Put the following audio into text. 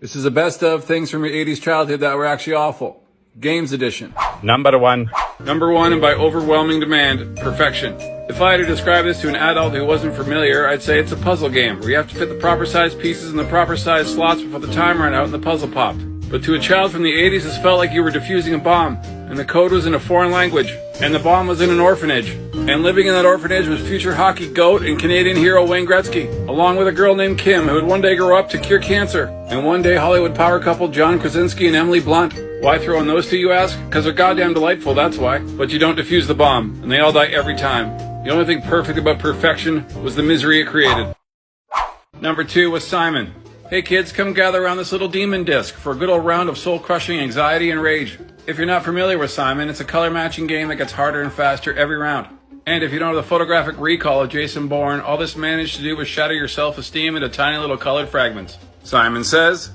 This is the best of things from your 80s childhood that were actually awful. Games edition. Number one, and by overwhelming demand, perfection. If I had to describe this to an adult who wasn't familiar, I'd say it's a puzzle game where you have to fit the proper size pieces in the proper size slots before the time ran out and the puzzle popped. But to a child from the 80s, this felt like you were defusing a bomb, and the code was in a foreign language, and the bomb was in an orphanage. And living in that orphanage was future hockey GOAT and Canadian hero Wayne Gretzky, along with a girl named Kim who would one day grow up to cure cancer, and one day Hollywood power couple John Krasinski and Emily Blunt. Why throw in those two, you ask? Because they're goddamn delightful, that's why. But you don't defuse the bomb, and they all die every time. The only thing perfect about perfection was the misery it created. Number 2 was Simon. Hey kids, come gather around this little demon disc for a good old round of soul-crushing anxiety and rage. If you're not familiar with Simon, it's a color-matching game that gets harder and faster every round. And if you don't have the photographic recall of Jason Bourne, all this managed to do was shatter your self-esteem into tiny little colored fragments. Simon says,